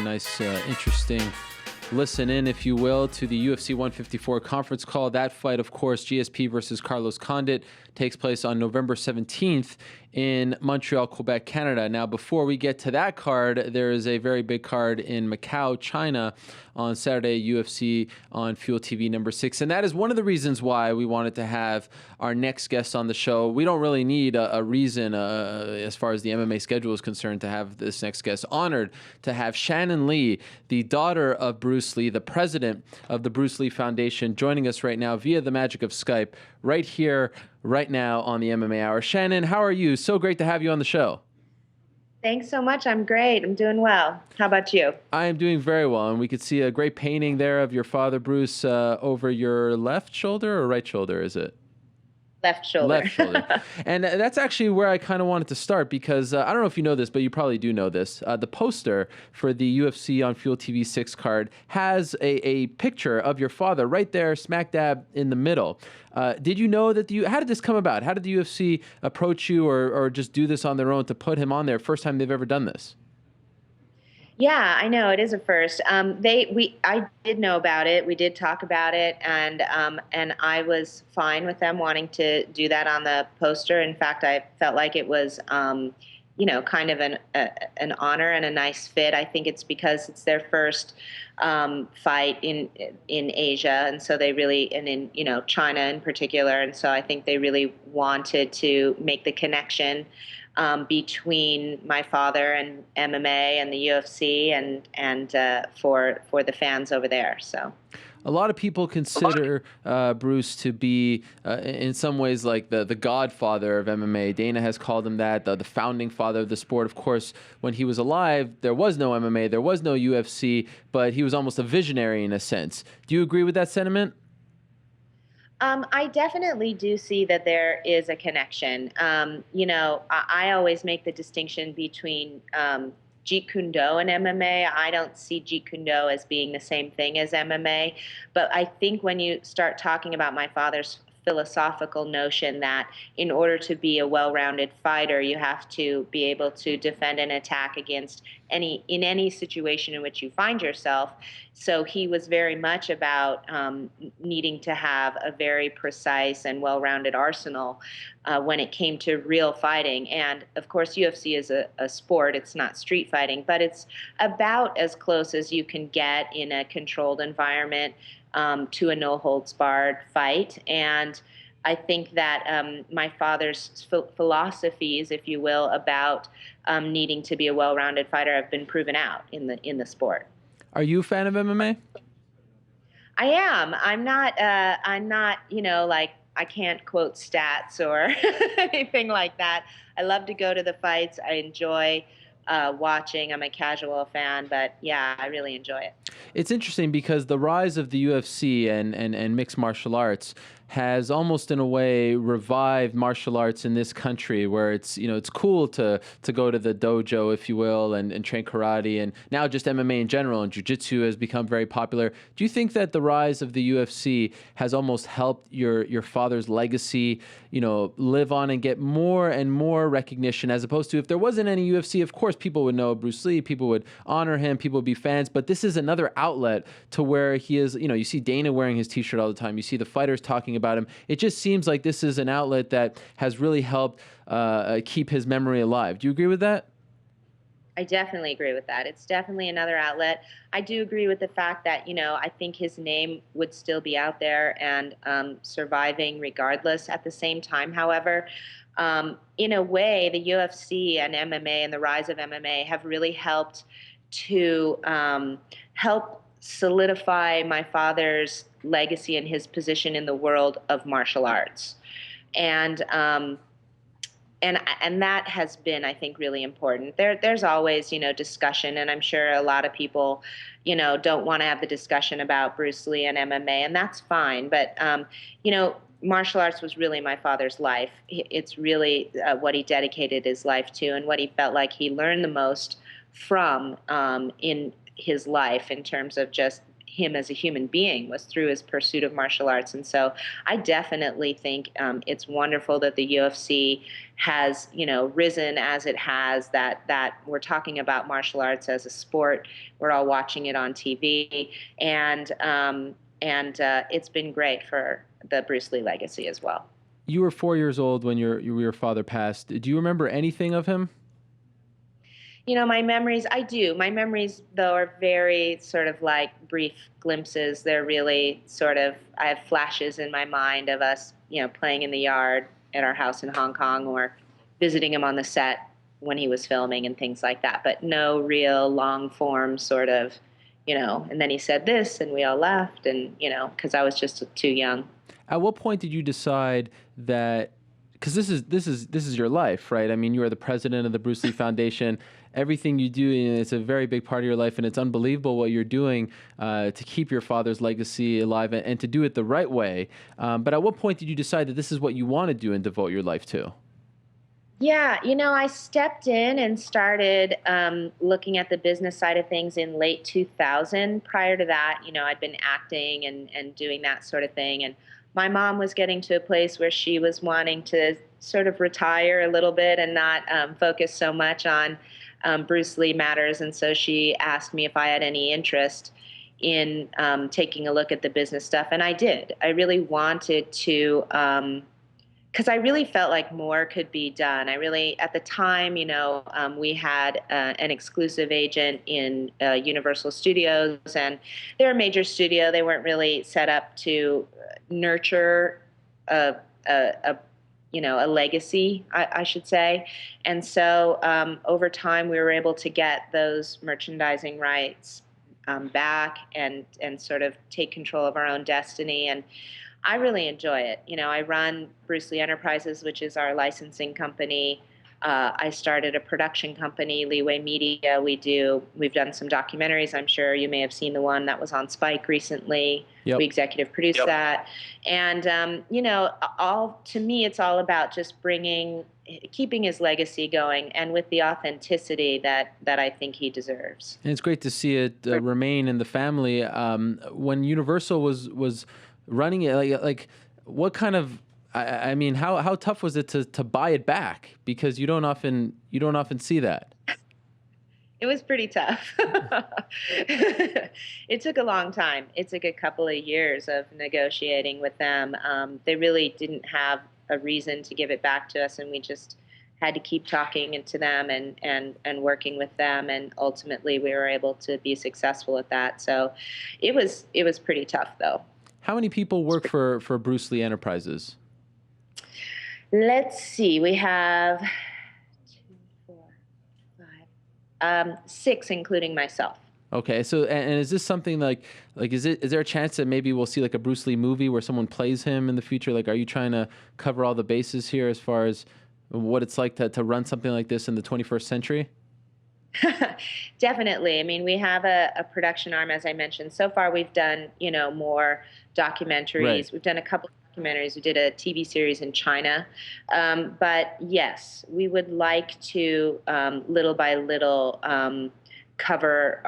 nice, interesting listen in, if you will, to the UFC 154 conference call. That fight, of course, GSP versus Carlos Condit, takes place on November 17th in Montreal, Quebec, Canada. Now, before we get to that card, there is a very big card in Macau, China, on Saturday, UFC on Fuel TV number 6. And that is one of the reasons why we wanted to have our next guest on the show. We don't really need a reason, as far as the MMA schedule is concerned, to have this next guest. Honored to have Shannon Lee, the daughter of Bruce Lee, the president of the Bruce Lee Foundation, joining us right now via the magic of Skype, right here, right now on the MMA Hour. Shannon, how are you? So great to have you on the show. Thanks so much. I'm great. I'm doing well. How about you? I am doing very well, and we could see a great painting there of your father, Bruce, over your left shoulder or right shoulder, is it? Left shoulder. Left shoulder. And that's actually where I kind of wanted to start, because I don't know if you know this, but you probably do know this. The poster for the UFC on Fuel TV 6 card has a picture of your father right there, smack dab in the middle. Did you know that how did this come about? How did the UFC approach you or just do this on their own to put him on there? First time they've ever done this. Yeah, I know it is a first. I did know about it. We did talk about it, and I was fine with them wanting to do that on the poster. In fact, I felt like it was, kind of an honor and a nice fit. I think it's because it's their first fight in Asia, and so they really, and in China in particular, and so I think they really wanted to make the connection between my father and MMA and the UFC and for the fans over there. So a lot of people consider Bruce to be, in some ways, like the godfather of MMA. Dana has called him that, the founding father of the sport. Of course, when he was alive, there was no MMA, there was no UFC, but he was almost a visionary in a sense. Do you agree with that sentiment? I definitely do see that there is a connection. I always make the distinction between Jeet Kune Do and MMA. I don't see Jeet Kune Do as being the same thing as MMA, but I think when you start talking about my father's philosophical notion that in order to be a well-rounded fighter, you have to be able to defend and attack against any situation in which you find yourself. So he was very much about needing to have a very precise and well-rounded arsenal when it came to real fighting. And of course, UFC is a sport. It's not street fighting, but it's about as close as you can get in a controlled environment to a no-holds-barred fight. And I think that my father's philosophies, if you will, about needing to be a well-rounded fighter have been proven out in the sport. Are you a fan of MMA? I am. I'm not, like I can't quote stats or anything like that. I love to go to the fights. I enjoy watching. I'm a casual fan, but yeah, I really enjoy it. It's interesting because the rise of the UFC and mixed martial arts has almost in a way revived martial arts in this country, where it's cool to go to the dojo, if you will, and train karate, and now just MMA in general and jiu-jitsu has become very popular. Do you think that the rise of the UFC has almost helped your father's legacy, live on and get more and more recognition, as opposed to if there wasn't any UFC, of course people would know Bruce Lee, people would honor him, people would be fans, but this is another outlet to where he is, you see Dana wearing his t-shirt all the time, you see the fighters talking about him. It just seems like this is an outlet that has really helped keep his memory alive. Do you agree with that? I definitely agree with that. It's definitely another outlet. I do agree with the fact that, I think his name would still be out there and surviving regardless. At the same time, however, in a way, the UFC and MMA and the rise of MMA have really helped to help solidify my father's legacy and his position in the world of martial arts. And that has been, I think, really important. There's always, discussion, and I'm sure a lot of people, don't want to have the discussion about Bruce Lee and MMA, and that's fine. But, martial arts was really my father's life. It's really what he dedicated his life to and what he felt like he learned the most from in his life in terms of just him as a human being was through his pursuit of martial arts. And so I definitely think it's wonderful that the UFC has, risen as it has, that we're talking about martial arts as a sport. We're all watching it on TV. And it's been great for the Bruce Lee legacy as well. You were 4 years old when your father passed. Do you remember anything of him? My memories, I do. My memories, though, are very sort of like brief glimpses. They're really sort of, I have flashes in my mind of us, playing in the yard at our house in Hong Kong, or visiting him on the set when he was filming and things like that. But no real long form sort of, and then he said this and we all laughed, and, because I was just too young. At what point did you decide that, because this is your life, right? I mean, you are the president of the Bruce Lee Foundation. Everything you do, it's a very big part of your life, and it's unbelievable what you're doing to keep your father's legacy alive and to do it the right way. But at what point did you decide that this is what you want to do and devote your life to? Yeah, I stepped in and started looking at the business side of things in late 2000. Prior to that, I'd been acting and doing that sort of thing. And my mom was getting to a place where she was wanting to sort of retire a little bit and not focus so much on Bruce Lee matters. And so she asked me if I had any interest in taking a look at the business stuff. And I did. I really wanted to, because I really felt like more could be done. I really, at the time, we had an exclusive agent in Universal Studios, and they're a major studio. They weren't really set up to nurture a legacy, I should say. And so over time, we were able to get those merchandising rights back and sort of take control of our own destiny. And I really enjoy it. I run Bruce Lee Enterprises, which is our licensing company. I started a production company, Leeway Media. We've done some documentaries. I'm sure you may have seen the one that was on Spike recently. Yep. We executive produced that. And, to me, it's all about just keeping his legacy going, and with the authenticity that I think he deserves. And it's great to see it remain in the family. When Universal was running it, like what kind of, I mean, how tough was it to buy it back? Because you don't often see that. It was pretty tough. It took a long time. It took a couple of years of negotiating with them. They really didn't have a reason to give it back to us, and we just had to keep talking to them and working with them, and ultimately we were able to be successful at that. So it was pretty tough, though. How many people work for Bruce Lee Enterprises? Let's see. We have 2, 4, 5, 6, including myself. Okay, so and is this something like is there a chance that maybe we'll see like a Bruce Lee movie where someone plays him in the future? Like, are you trying to cover all the bases here as far as what it's like to run something like this in the 21st century? Definitely. I mean, we have a production arm, as I mentioned. So far, we've done, more documentaries. Right. We've done a couple of documentaries. We did a TV series in China. But yes, we would like to, little by little, cover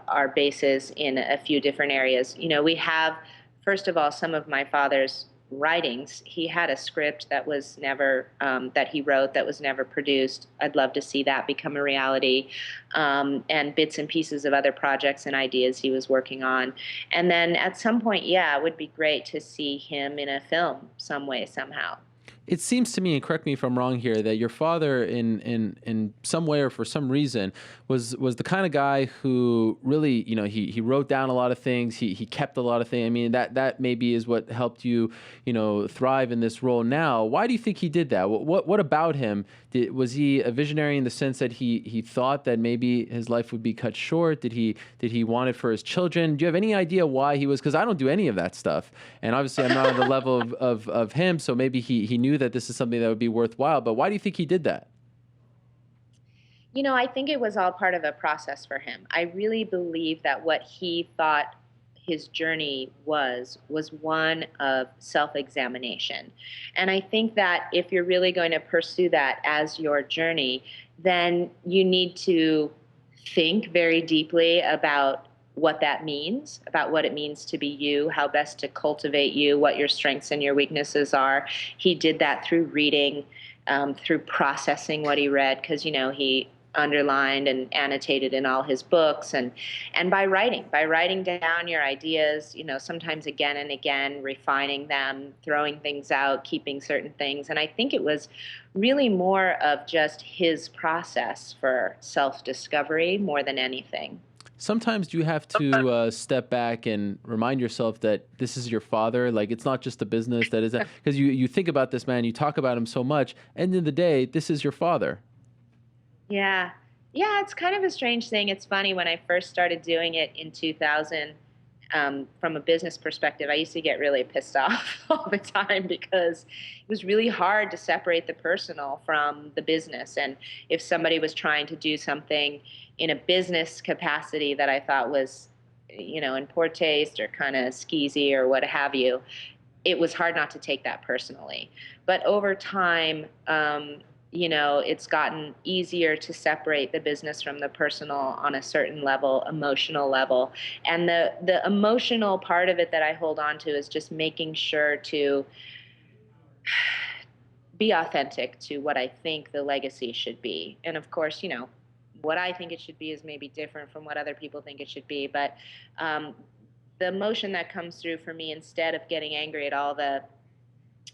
our bases in a few different areas. We have, first of all, some of my father's writings. He had a script that was never that he wrote that was never produced. I'd love to see that become a reality, and bits and pieces of other projects and ideas he was working on. And then at some point, it would be great to see him in a film some way, somehow. It seems to me, and correct me if I'm wrong here, that your father, in some way or for some reason, was the kind of guy who really, he wrote down a lot of things. He kept a lot of things. I mean, that maybe is what helped you, thrive in this role now. Why do you think he did that? What about him? Was he a visionary in the sense that he thought that maybe his life would be cut short? Did he want it for his children? Do you have any idea why he was? Because I don't do any of that stuff, and obviously I'm not on the level of him. So maybe he knew that this is something that would be worthwhile. But why do you think he did that? I think it was all part of a process for him. I really believe that what he thought his journey was one of self-examination. And I think that if you're really going to pursue that as your journey, then you need to think very deeply about what that means, about what it means to be you, how best to cultivate you, what your strengths and your weaknesses are. He did that through reading, through processing what he read, because he underlined and annotated in all his books, and by writing down your ideas, sometimes again and again, refining them, throwing things out, keeping certain things. And I think it was really more of just his process for self-discovery more than anything. Sometimes you have to step back and remind yourself that this is your father. Like, it's not just a business that is that, because you think about this man, you talk about him so much. End of the day, this is your father. Yeah. Yeah, it's kind of a strange thing. It's funny, when I first started doing it in 2000, from a business perspective, I used to get really pissed off all the time because it was really hard to separate the personal from the business. And if somebody was trying to do something in a business capacity that I thought was, in poor taste or kind of skeezy or what have you, it was hard not to take that personally. But over time, it's gotten easier to separate the business from the personal on a certain level, emotional level. And the emotional part of it that I hold on to is just making sure to be authentic to what I think the legacy should be. And of course, what I think it should be is maybe different from what other people think it should be. But um, the emotion that comes through for me, instead of getting angry at all the,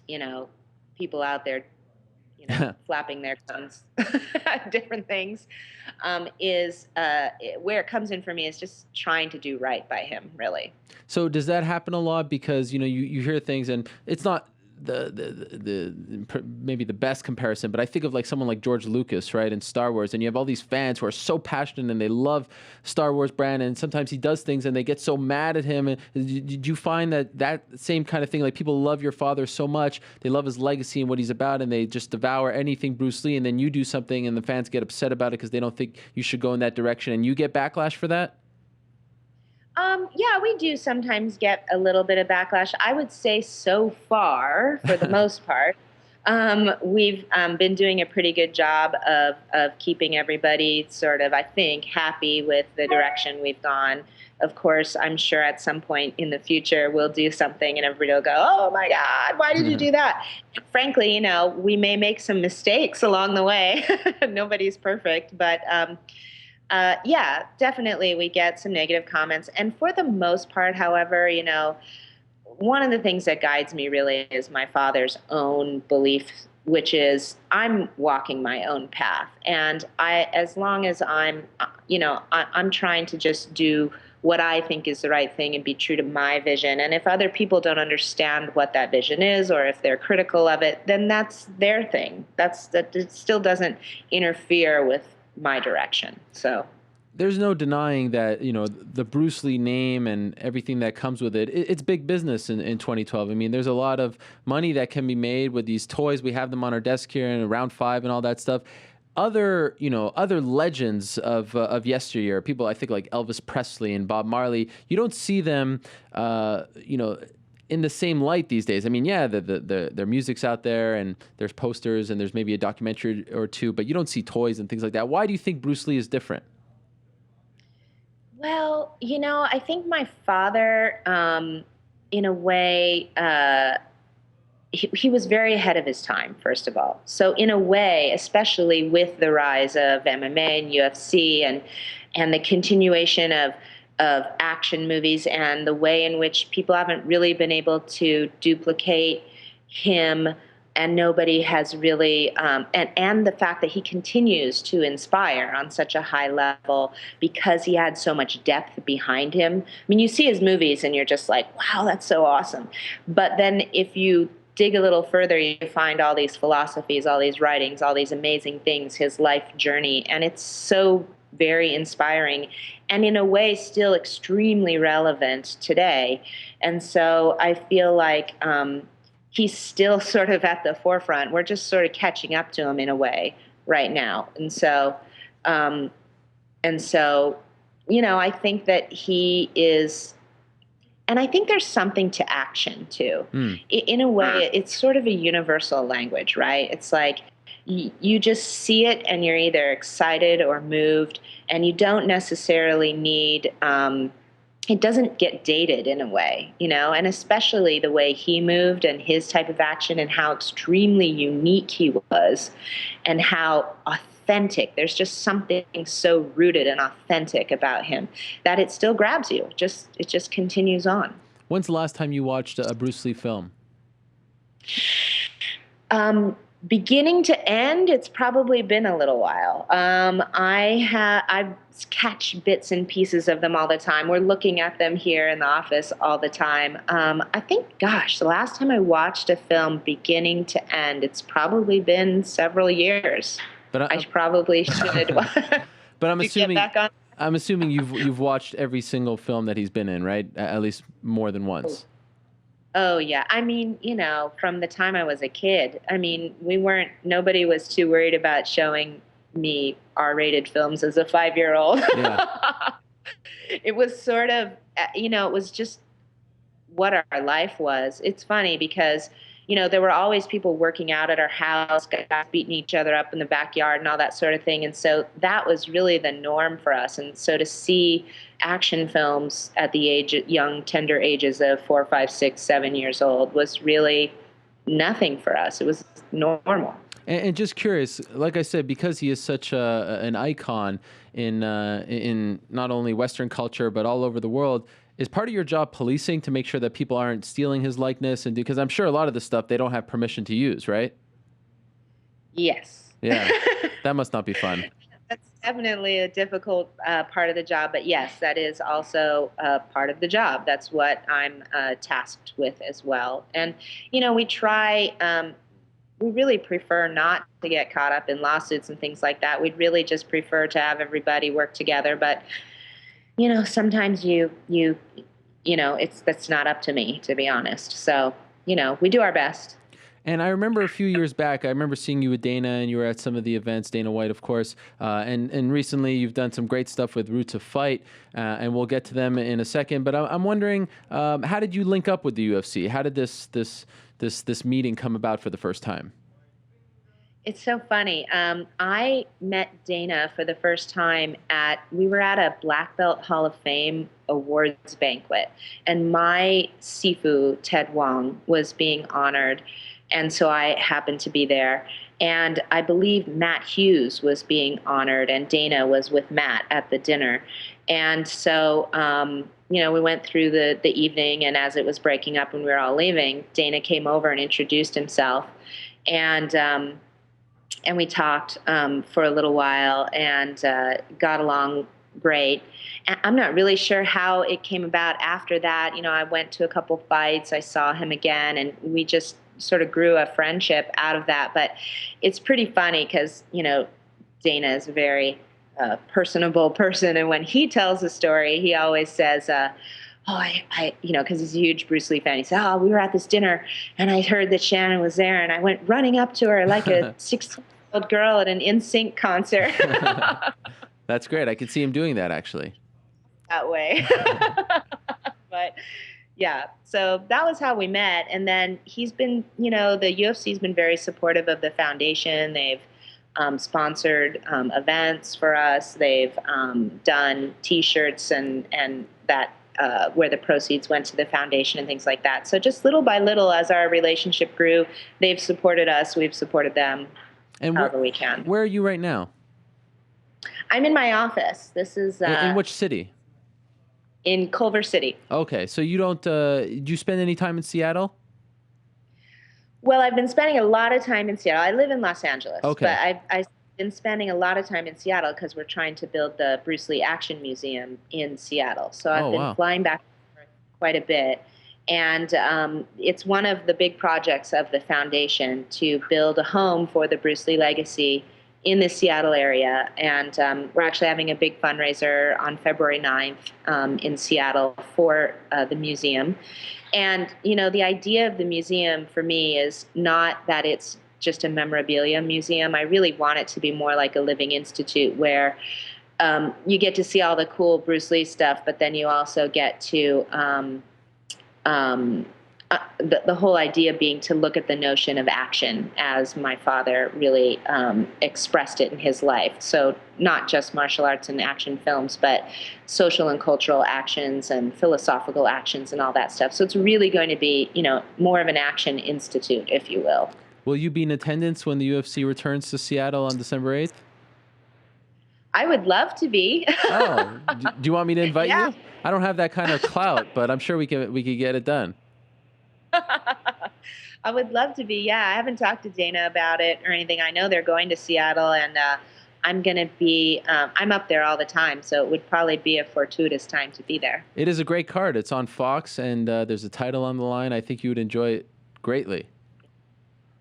you know, people out there, flapping their tongues at different things, where it comes in for me is just trying to do right by him, really. So does that happen a lot? Because you hear things, and it's not maybe the best comparison, but I think of like someone like George Lucas, right, in Star Wars, and you have all these fans who are so passionate and they love Star Wars brand, and sometimes he does things and they get so mad at him. And did you find that same kind of thing, like people love your father so much, they love his legacy and what he's about, and they just devour anything Bruce Lee, and then you do something and the fans get upset about it because they don't think you should go in that direction, and you get backlash for that? Yeah, we do sometimes get a little bit of backlash. I would say so far, for the most part, we've been doing a pretty good job of keeping everybody sort of, I think, happy with the direction we've gone. Of course, I'm sure at some point in the future we'll do something and everybody will go, "Oh my God, why did you do that?" Frankly, we may make some mistakes along the way. Nobody's perfect, but yeah, definitely we get some negative comments. And for the most part, however, one of the things that guides me really is my father's own belief, which is I'm walking my own path. And as long as I'm trying to just do what I think is the right thing and be true to my vision. And if other people don't understand what that vision is, or if they're critical of it, then that's their thing. That it still doesn't interfere with my direction. So There's no denying that, the Bruce Lee name and everything that comes with it, it's big business in 2012. I mean, there's a lot of money that can be made with these toys. We have them on our desk here in Round 5 and all that stuff. Other legends of yesteryear, people I think like Elvis Presley and Bob Marley, you don't see them, in the same light these days. I mean, yeah, their music's out there and there's posters and there's maybe a documentary or two, but you don't see toys and things like that. Why do you think Bruce Lee is different? well, I think my father, in a way, he was very ahead of his time, first of all. So in a way, especially with the rise of MMA and UFC, and the continuation of action movies, and the way in which people haven't really been able to duplicate him, and nobody has really, and the fact that he continues to inspire on such a high level because he had so much depth behind him. I mean, you see his movies and you're just like, wow, that's so awesome. But then if you dig a little further, you find all these philosophies, all these writings, all these amazing things, his life journey, and it's so very inspiring, and in a way still extremely relevant today. And so I feel like he's still sort of at the forefront. We're just sort of catching up to him in a way right now. Um, and so, I think that he is, and I think there's something to action too. Mm. In a way, it's sort of a universal language, right? It's like you just see it and you're either excited or moved, and you don't necessarily need it doesn't get dated in a way, and especially the way he moved and his type of action and how extremely unique he was and how authentic. There's just something so rooted and authentic about him that it still grabs you. It just continues on. When's the last time you watched a Bruce Lee film? Beginning to end, it's probably been a little while. I catch bits and pieces of them all the time. We're looking at them here in the office all the time. I think, gosh, the last time I watched a film beginning to end, it's probably been several years. But I probably should. But I'm assuming you've watched every single film that he's been in, right? At least more than once. Oh, yeah. I mean, from the time I was a kid, nobody was too worried about showing me R-rated films as a 5-year-old. Yeah. It was sort of, it was just what our life was. It's funny because, there were always people working out at our house, guys beating each other up in the backyard and all that sort of thing. And so that was really the norm for us. And so to see action films at the young, tender ages of 4, 5, 6, 7 years old was really nothing for us. It was normal. And just curious, like I said, because he is such an icon in not only Western culture but all over the world, is part of your job policing to make sure that people aren't stealing his likeness? And because I'm sure a lot of the stuff they don't have permission to use, right? Yes. Yeah, that must not be fun. That's definitely a difficult part of the job, but yes, that is also part of the job. That's what I'm tasked with as well. And we try. We really prefer not to get caught up in lawsuits and things like that. We'd really just prefer to have everybody work together. But sometimes that's not up to me, to be honest. So, we do our best. And I remember a few years back, I remember seeing you with Dana, and you were at some of the events, Dana White, of course. And recently you've done some great stuff with Root to Fight, and we'll get to them in a second. But I'm wondering, how did you link up with the UFC? How did this meeting come about for the first time? It's so funny. I met Dana for the first time we were at a Black Belt Hall of Fame awards banquet, and my Sifu, Ted Wong, was being honored. And so I happened to be there. And I believe Matt Hughes was being honored, and Dana was with Matt at the dinner. And so, we went through the evening, and as it was breaking up and we were all leaving, Dana came over and introduced himself. And we talked for a little while and got along great. And I'm not really sure how it came about after that. I went to a couple fights. I saw him again, and we just sort of grew a friendship out of that. But it's pretty funny because, Dana is a very personable person. And when he tells a story, he always says, because he's a huge Bruce Lee fan. He said, we were at this dinner, and I heard that Shannon was there, and I went running up to her like a 16-year-old girl at an NSYNC concert. That's great. I could see him doing that, actually. That way. But, yeah, so that was how we met. And then he's been, the UFC's been very supportive of the foundation. They've sponsored events for us. They've done T-shirts and that where the proceeds went to the foundation and things like that. So just little by little, as our relationship grew, they've supported us. We've supported them however we can. Where are you right now? I'm in my office. This is in which city? In Culver City. Okay, so you don't do you spend any time in Seattle? Well, I've been spending a lot of time in Seattle. I live in Los Angeles, okay. But I've been spending a lot of time in Seattle because we're trying to build the Bruce Lee Action Museum in Seattle. So I've been flying back quite a bit. And it's one of the big projects of the foundation to build a home for the Bruce Lee legacy in the Seattle area. And we're actually having a big fundraiser on February 9th in Seattle for the museum. And, the idea of the museum for me is not that it's just a memorabilia museum. I really want it to be more like a living institute where you get to see all the cool Bruce Lee stuff, but then you also get to the whole idea being to look at the notion of action as my father really expressed it in his life. So not just martial arts and action films, but social and cultural actions and philosophical actions and all that stuff. So it's really going to be, more of an action institute, if you will. Will you be in attendance when the UFC returns to Seattle on December 8th? I would love to be. Oh, do you want me to invite Yeah. you? I don't have that kind of clout, but I'm sure we could get it done. I would love to be. Yeah, I haven't talked to Dana about it or anything. I know they're going to Seattle, and I'm going to be. I'm up there all the time, so it would probably be a fortuitous time to be there. It is a great card. It's on Fox, and there's a title on the line. I think you would enjoy it greatly.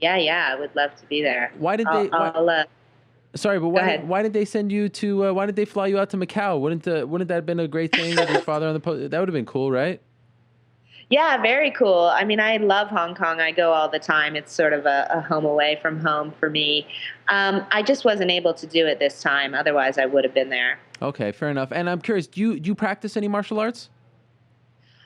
Yeah, I would love to be there. Why did they? Sorry, but why did they send you to? Why did they fly you out to Macau? Wouldn't that have been a great thing with your father on the post? That would have been cool, right? Yeah, very cool. I mean, I love Hong Kong. I go all the time. It's sort of a home away from home for me. I just wasn't able to do it this time. Otherwise, I would have been there. Okay, fair enough. And I'm curious, do you practice any martial arts?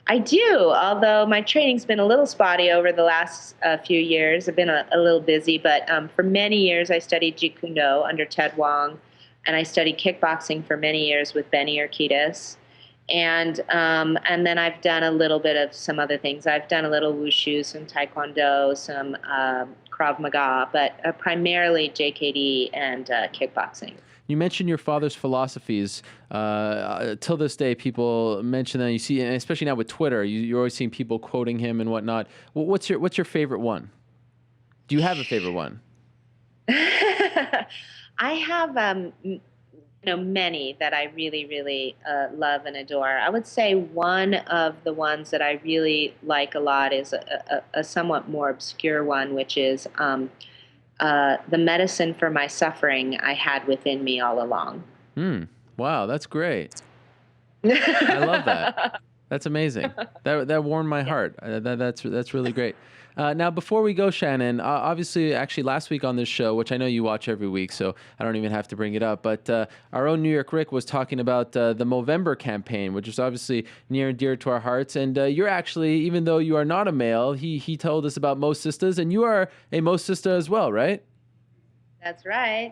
I do, although my training's been a little spotty over the last few years. I've been a little busy, but for many years I studied Jeet Kune Do under Ted Wong, and I studied kickboxing for many years with Benny Urquidez. And then I've done a little bit of some other things. I've done a little wushu, some taekwondo, some Krav Maga, but primarily JKD and kickboxing. You mentioned your father's philosophies. Till this day, people mention that. You see, and especially now with Twitter, you're always seeing people quoting him and whatnot. What's your favorite one? Do you have a favorite one? I have many that I really, really love and adore. I would say one of the ones that I really like a lot is a somewhat more obscure one, which is the medicine for my suffering I had within me all along. Wow, that's great. I love that. That's amazing. That warmed my heart. That's really great. Now, before we go, Shannon, obviously, actually, last week on this show, which I know you watch every week, so I don't even have to bring it up, but our own New York Rick was talking about the Movember campaign, which is obviously near and dear to our hearts. And you're actually, even though you are not a male, he told us about Mo Sisters, and you are a Mo Sister as well, right? That's right.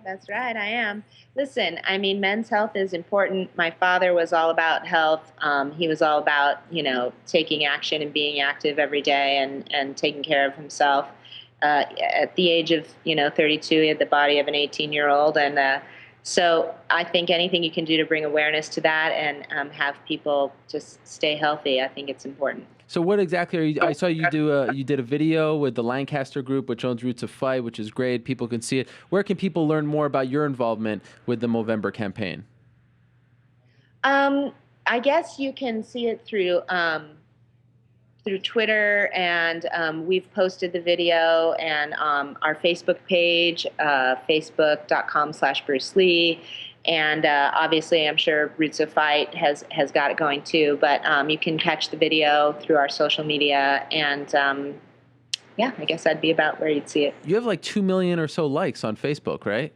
I am. Listen, I mean, men's health is important. My father was all about health. He was all about, taking action and being active every day and taking care of himself. At the age of, 32, he had the body of an 18-year-old. And so I think anything you can do to bring awareness to that and have people just stay healthy, I think it's important. So what exactly are you? I saw you did a video with the Lancaster Group, which owns Roots of Fight, which is great. People can see it. Where can people learn more about your involvement with the Movember campaign? I guess you can see it through Twitter, and we've posted the video and our Facebook page, facebook.com/Bruce Lee. And obviously, I'm sure Roots of Fight has got it going too. But you can catch the video through our social media. And I guess that'd be about where you'd see it. You have like 2 million or so likes on Facebook, right?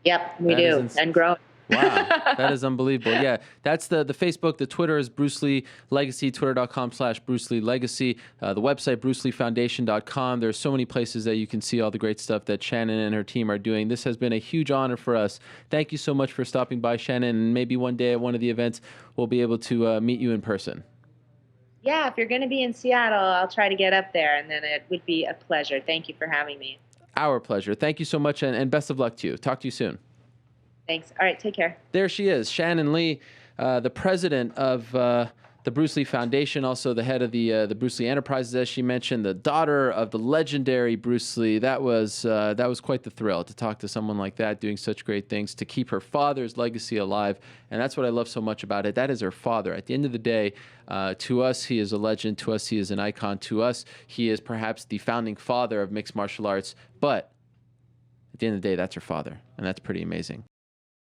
Yep, we do. And growing. Wow, that is unbelievable. Yeah, that's the Facebook. The Twitter is Bruce Lee Legacy, twitter.com/Bruce Lee Legacy. The website, bruceleefoundation.com. There's so many places that you can see all the great stuff that Shannon and her team are doing. This has been a huge honor for us. Thank you so much for stopping by, Shannon. And maybe one day at one of the events, we'll be able to meet you in person. Yeah, if you're going to be in Seattle, I'll try to get up there, and then it would be a pleasure. Thank you for having me. Our pleasure. Thank you so much, and best of luck to you. Talk to you soon. Thanks. All right, take care. There she is, Shannon Lee, the president of the Bruce Lee Foundation, also the head of the Bruce Lee Enterprises, as she mentioned, the daughter of the legendary Bruce Lee. That was quite the thrill to talk to someone like that, doing such great things, to keep her father's legacy alive. And that's what I love so much about it. That is her father. At the end of the day, to us, he is a legend. To us, he is an icon. To us, he is perhaps the founding father of mixed martial arts. But at the end of the day, that's her father, and that's pretty amazing.